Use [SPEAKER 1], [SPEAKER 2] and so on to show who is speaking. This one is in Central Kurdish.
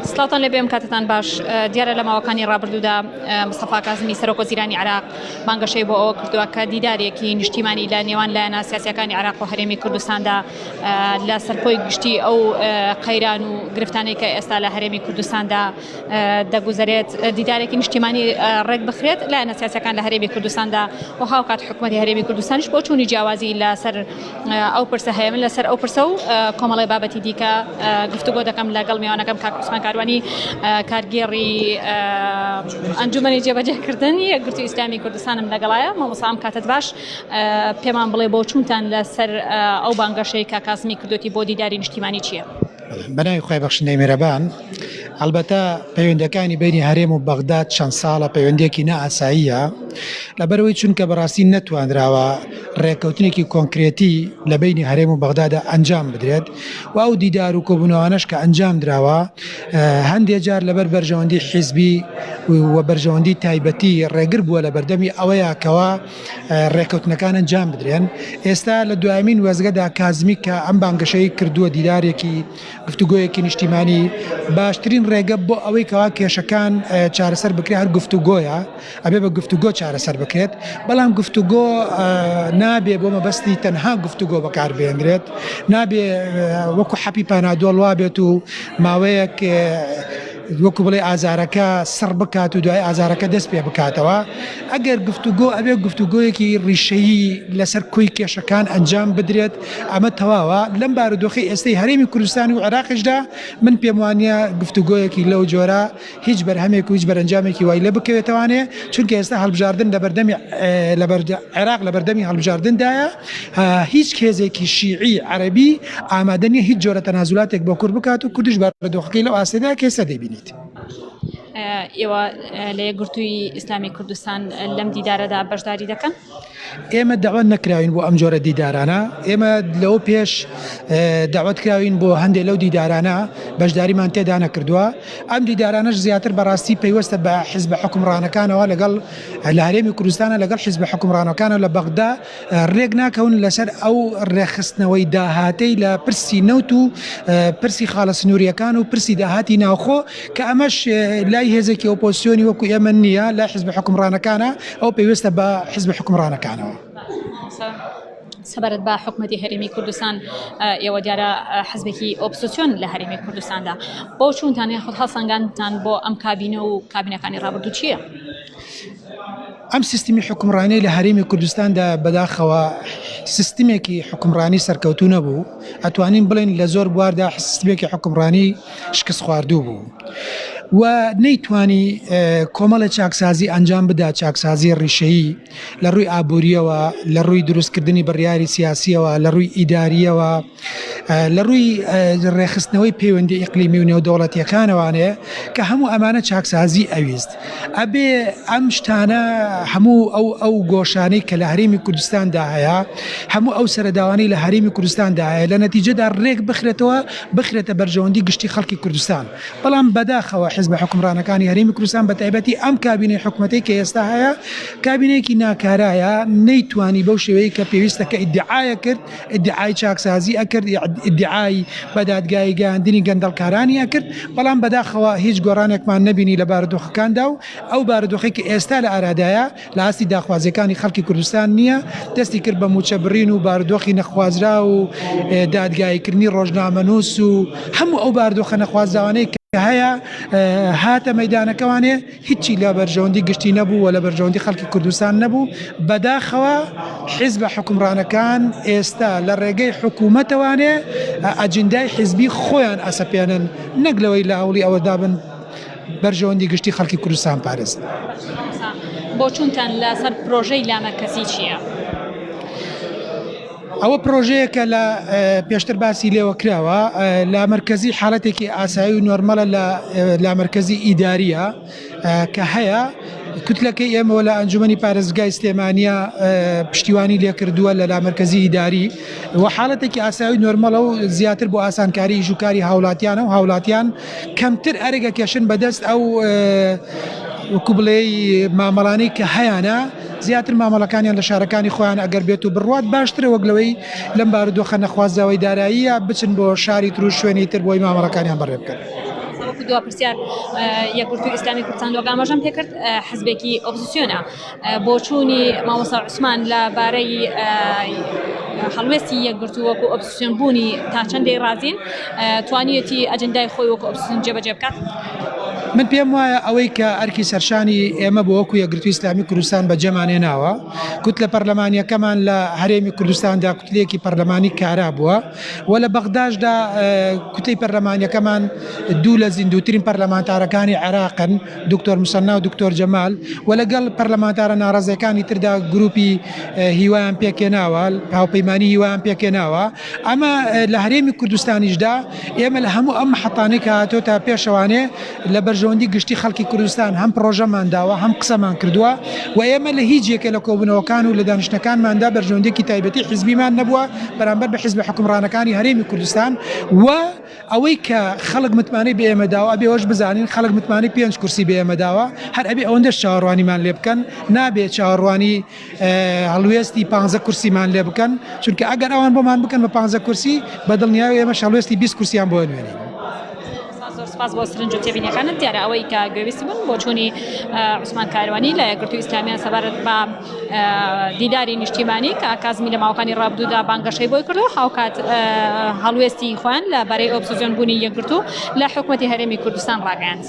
[SPEAKER 1] سڵاتان لەبێم کاتتان باش دیارە لە ماوەکانی ڕابردوودا مستەفا کازمی سەرۆکوەزیرانی عێراق بانگەشەی بۆ ئەوە کردووە کە دیدارێکی نیشتیمانی لە نێوان لایەنە سیاسیەکانی عێراق و هەرێمی کوردستاندا لە سەرکۆی گشتی ئەو قەیران و گرفتانەی کە ئێستا لە هەرێمی کوردستاندا دەگوزارێت دیدارێکی نیشتیمانی ڕێک بخرێت لایەنە سیاسیەکان لە هەرێمی کوردستاندا و هاوکات حکوومەتی هەرێمی کوردستانیش بۆ چوونی جیاوازی لەسەر ئەو پرسە هەیە. من لەسەر ئەو پرسە و کۆمەڵی بابەتی دیکە گفتوگۆ دەکەم لەگەڵ میوانەکەم کاک عوسمان کاروانی کارگێڕی ئەنجومەنی جێبەجێکردن یەکگرتووی ئیسلامی کوردستانم لەگەڵایە. مامۆستا کاتت باش پێمان بڵێ بۆ چوونتان لەسەر ئەو بانگەشەی کە کازمی کردوەتی بۆ دیداری نیشتیمانی چییە؟
[SPEAKER 2] بەناوی خۆی بەخشندەی میرەبان، ئەلبەتە پەیوەندەکانی بینی هەرێم و بەغداد چەند ساڵە پەیوەندێکی نائاساییە، لەبەرەوەی چونکە بەڕاستی نەتوانراوە ڕێککەوتنێکی کۆنکرێتی لە بینی هەرێم و بەغدادە ئەنجام بدرێت و ئەو دیدار و کۆبوونەوانەش کە ئەنجام دراوە هەندێک جار لەبەر بەرژەوەندی حیزبی و بەرژەوەندی تایبەتی ڕێگر بووە لە بەردەمی ئەوەیە کەوە ڕێککەوتنەکان ئەنجام بدرێن. ئێستا لە دوایمین وەزگەدا کازمی کە ئەم بانگەشەی کردووە دیدارێکی گفتوگۆیەکی نیشتیمانی باشترین ڕێگە بۆ ئەوەی کەوا کێشەکان چارەسەر بکرێت هەر گفتوگۆیە، ئەبێ بە گفتوگۆ چارەسەر بکرێت، بەڵام گفتوگۆ نابێ بۆ مەبەستی تەنها گفتوگۆ بەکاربێنرێت، نابێ وەکو حەپی پانادۆڵ وابێت و ماوەیەک وەکو بڵێ ئازارەکە سڕ بکات و دوای ئازارەکە دەست پێ بکاتەوە. ئەگەر گفتوگۆ ئەبێ گفتوگۆیەکی ڕیشەیی لەسەر کۆی کێشەکان ئەنجام بدرێت، ئەمە تەواوە. لەم بارودۆخی ئێستای هەرێمی کوردستان و عێراقیشدا من پێم وانە گفتوگۆیەکی لەو جۆرە هیچ بەرهەمێک و هیچ بەرەنجامێکی وای لە بکەوێتەوانێ، چونکە ئێستا هەڵبژاردن لە بەردەمی عێراق لە بەردەمی هەڵبژاردندایە. هیچ کێزێکی شیعی عەرەبی ئامادە نییە هیچ جۆرە تەنازولاتێک بۆ کورد بکات و کوردیش بارودۆخەکەی لەو ئاستەدا کێسە دەبینیت.
[SPEAKER 1] ئێوە لە یەکگرتووی ئیسلامی کوردستان لەم دیدارەدا بەشداری دەکەن؟
[SPEAKER 2] ئێمە داوات نەکراوین بۆ ئەم جۆرە دیدارانە، ئێمە لەوە پێش داوات کراوین بۆ هەندێک لەو دیدارانە بەشداریمان تێدا نەکردووە. ئەم دیدارانەش زیاتر بەڕاستی پەیوەستە بە حیزب حکومڕانەکانەوە لەگەڵ لە هەرێمی کوردستانە لەگەڵ حیزب حکومڕانەکانە لە بەغدا ڕێک ناکەون لەسەر ئەو ڕێخستنەوەی داهاتەی لە پرسی نەوت و پرسی خاڵە سنووریەکان و پرسی داهاتی ناوخۆ کە ئەمەش لای هێزێکی ئۆپۆزیسیۆنی وەکو ئێمە نییە، لای حیزب حکومڕانەکانە ئەو پێویستە بە حیزب حکومڕانەکانەوە.
[SPEAKER 1] سەبارەت بە حکوومەتی هەرێمی کوردستان، ئێوە دیارە حزبێکی ئۆپۆزیسیۆن لە هەرێمی کوردستاندا، بۆ چوونتان یاخود هەڵسەنگاندتان بۆ ئەم کابینە و کابینەکانی ڕابردوو چییە؟
[SPEAKER 2] ئەم سیستمی حکومڕانی لە هەرێمی کوردستاندا بەداخەوە سیستمێکی حکومڕانی سەرکەوتوو نەبوو، ئەتوانین بڵێن لە زۆر بواردا سیستمێکی حکومڕانی شکست خواردوو بوو و نەیتوانی کۆمەڵە چاکسازی ئەنجام بدا، چاکسازی ڕیشەیی لە ڕووی ئابوووریەوە، لە ڕووی دروستکردنی بڕیاری سیاسیەوە، لە ڕووی ئیداریەوە، لە ڕووی ڕێخستنەوەی پەیوەندی ئیقلیمی و نێودەوڵەتیەکانەوانەیە کە هەموو ئەمانە چاکسازی ئەویست. ئەبێ ئەم شتانە هەموو ئەو گۆشانەی کە لە هەرێمی کوردستاندا هەیە، هەموو ئەو سەرداوانەی لە هەرێمی کوردستاندا هەیە لە نەتیجەدا ڕێک بخرێتە بەرژەوەندی گشتی خەڵکی کوردستان. بەڵام بەداخەوە حزب حکومڕانەکانی هەرێمی کوردستان بە تایبەتی ئەم کابینەی حکوومەتی کە ئێستا هەیە کابینەیەکی ناکارایە، نەیتوانی بەو شێوەیە کە پێویستە کە ئیدعایە کرد، ئیدعای چاکسازی ئەکرد، ئیدعای بەدادگایی گەیاندنی گەندەڵکارانی ئەکرد، بەڵام بەداخەوە هیچ گۆڕانێکمان نەبینی لە بارودۆخەکاندا و ئەو بارودۆخی کە ئێستا لە ئارادایە لە ئاستی داخوازیەکانی خەڵکی کوردستان نییە، دەستی کرد بە موچەبڕین و بارودۆخی نەخوازرا و دادگاییکردنی ڕۆژنامەنووس و هەموو ئەو بارودۆخە نەخوازراوانەی هەیە هاتە مەیدانەکەوانێ هیچی لە بەرژەوەندی گشتی نەبوو و لە بەرژەوەندی خەڵکی کوردستان نەبوو. بەداخەوە حیزب حکومڕانەکان ئێستا لە ڕێگەی حکوومەتەوانێ ئەجندای حیزبی خۆیان ئەسەپێنن، نەک لەوەی لە هەوڵی ئەوە دابن بەرژەوەندی گشتی خەڵکی کوردستان پارێزن.
[SPEAKER 1] بۆ چوونتان لەسەر پرۆژەی لامەرکەزی چییە؟
[SPEAKER 2] ئەوە پرۆژەیەکە لە پێشتر باسی لێوە کراوە، لامەرکەزی حاڵەتێکی ئاسایی و نۆرمەلە لە لامەرکەزی ئیداریە کە هەیە. کوتلەکەی ئێمەوە لە ئەنجومەنی پارێزگای سلێمانیە پشتیوانی لێکردووە لە لامەرکەزی ئیداری و حاڵەتێکی ئاسایی نۆرمەلە و زیاتر بۆ ئاسانکاری ژووکاری هاوڵاتیانە و هاوڵاتیان کەمتر ئەرێگە کێشن بەدەست ئەو وەکو بڵێ مامەڵانەی کە هەیەە، زیاتر مامەڵەکانیان لە شارەکانی خۆیان ئەگەر بێت و بڕوات باشترە وەک لەوەی لەم بارودۆخە نەخوازەوەی داراییە بچن بۆ شاری تر و شوێنی تر بۆی مامەڵەکانیان بەڕێ بکەن.
[SPEAKER 1] وەکو دوا پرسیار یەکگرتووی ئیسلامی کوردستان دۆگامەژەم پێکرد حزبێکی ئۆپۆزیسیۆنە بۆ چوونی مامۆستا عوسمان لەبارەی هەڵوێستی یەکگرتوو وەکو ئۆپۆزیسیۆن بوونی تا چەندێک رازین توانیەتی ئەجەندای خۆی وەکو ئۆپۆزیسیۆن جێبەجێ بکات.
[SPEAKER 2] من پێم وایە ئەوەی کە ئەرکی سەرشانی ئێمە بۆ وەکو یەکگرتووی ئیسلامی کوردستان بەجێمانێناوە کوت لە پەرلەمانیەکەمان لە هەرێمی کوردستاندا کوتلێکی پەرلەمانی کارا بووە و لە بەغداددا کوتەی پەرلەمانیەکەمان دوو لە زیندووترین پەرلەمانتارەکانی عێراقن دکتۆر موسەنا و دکتۆر جەمال و لەگەڵ پەرلەمانتارە ناڕەزیەکانی تردا گروپی هیوایان پێکێناوە هاوپەیمانی هیوایان پێکێناوە ئەمە لە هەرێمی کوردستانیشدا ئێمە لە هەموو ئەم حەتانەی کە هاتۆتە پێشەوانێ لە بەرژەوەندی گشتی خەڵکی کوردستان هەم پرۆژەمان داوە هەم قسەمان کردووە و ئێمە لە هیچ یەکێ لە کۆبوونەوەکان و لە دانیشتەکانماندا بەرژەوەندێکی تایبەتی حیزبیمان نەبووە بەرامبەر بە حیزب حکومڕانەکانی هەرێمی کوردستان و ئەوەی کە خەڵک متمانەی بە ئێمە داوە ئەبێ ئەوەش بزانین خەڵک متمانەی 5 کورسی بە ئێمە داوە هەر ئەبێ ئەوەندەش چاوەڕوانیمان لێ بکەن نابێت چاوەڕوانی هەڵوێستی 15 کورسیمان لێ بکەن چونکە ئەگەر ئەوان بۆمان بکەن بە 15 کورسی بەدڵنیایی ئێمە هەڵوێستی 20 کورسیان بۆ نوێنین.
[SPEAKER 1] سپاس بۆ سرنج و تێبینیەکانت دیارە ئەوەی کە گوێویستی بوون بۆ چوونی عوسمان کاروانی لە یەکگرتووی ئیسلامیان سەبارەت بە دیداری نیشتیمانی کە کازمی لە ماوەکانی ڕابردوودا بانگەشەی بۆی کردو هاوکات هەڵوێستی خۆیان لەبارەی ئۆپۆزیسیۆن بوونی یەکگرتوو لە حکوومەتی هەرێمی کوردستان ڕاگەیاند.